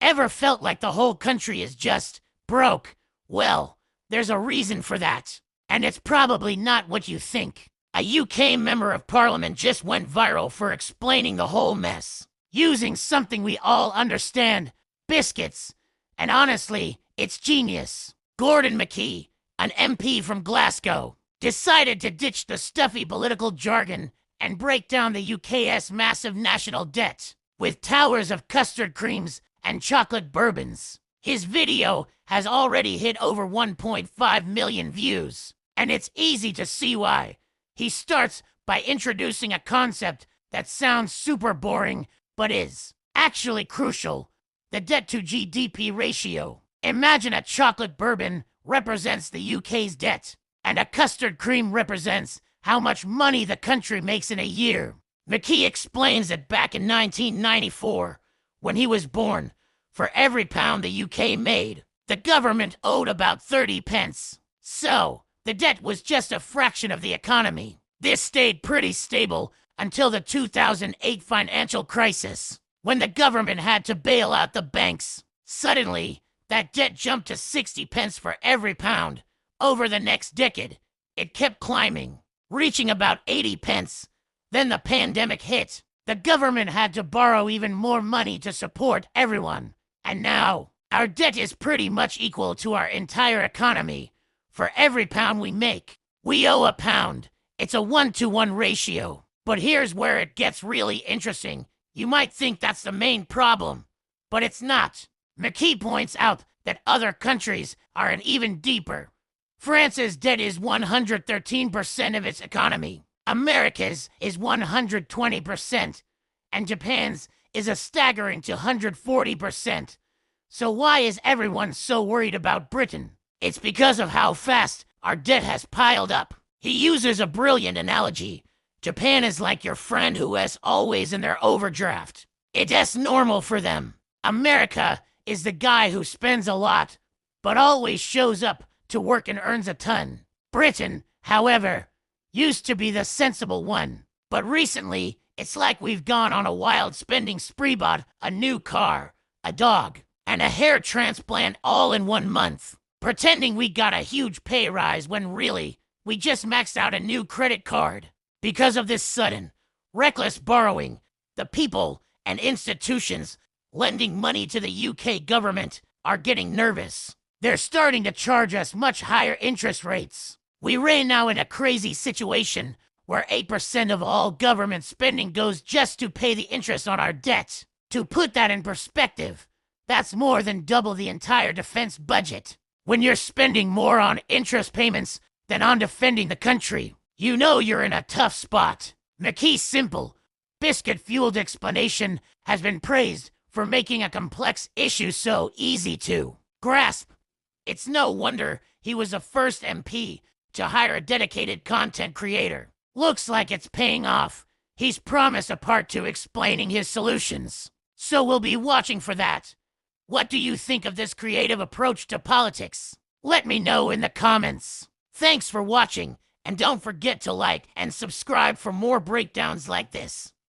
Ever felt like the whole country is just broke? Well, there's a reason for that. And it's probably not what you think. A UK member of parliament just went viral for explaining the whole mess, using something we all understand, biscuits. And honestly, it's genius. Gordon McKee, an MP from Glasgow, decided to ditch the stuffy political jargon and break down the UK's massive national debt with towers of custard creams and chocolate bourbons. His video has already hit over 1.5 million views, and it's easy to see why. He starts by introducing a concept that sounds super boring, but is actually crucial: the debt-to-GDP ratio. Imagine a chocolate bourbon represents the UK's debt, and a custard cream represents how much money the country makes in a year. McKee explains that back in 1994, when he was born, for every pound the UK made, the government owed about 30 pence. So, the debt was just a fraction of the economy. This stayed pretty stable until the 2008 financial crisis, when the government had to bail out the banks. Suddenly, that debt jumped to 60 pence for every pound. Over the next decade, it kept climbing, reaching about 80 pence. Then the pandemic hit. The government had to borrow even more money to support everyone. And now, our debt is pretty much equal to our entire economy. For every pound we make, we owe a pound. It's a 1-to-1 ratio. But here's where it gets really interesting. You might think that's the main problem, but it's not. McKee points out that other countries are in even deeper. France's debt is 113% of its economy. America's is 120%. And Japan's is a staggering 240%. So why is everyone so worried about Britain? It's because of how fast our debt has piled up. He uses a brilliant analogy. Japan is like your friend who is always in their overdraft. It's normal for them. America is the guy who spends a lot, but always shows up to work and earns a ton. Britain, however, used to be the sensible one. But recently, it's like we've gone on a wild spending spree, bought a new car, a dog, and a hair transplant all in 1 month, pretending we got a huge pay rise when really, we just maxed out a new credit card. Because of this sudden, reckless borrowing, the people and institutions lending money to the UK government are getting nervous. They're starting to charge us much higher interest rates. We reign now in a crazy situation where 8% of all government spending goes just to pay the interest on our debt. To put that in perspective, that's more than double the entire defense budget. When you're spending more on interest payments than on defending the country, you know you're in a tough spot. McKee's simple, biscuit-fueled explanation has been praised for making a complex issue so easy to grasp. It's no wonder he was the first MP to hire a dedicated content creator. Looks like it's paying off. He's promised a part 2 explaining his solutions. So we'll be watching for that. What do you think of this creative approach to politics? Let me know in the comments. Thanks for watching, and don't forget to like and subscribe for more breakdowns like this.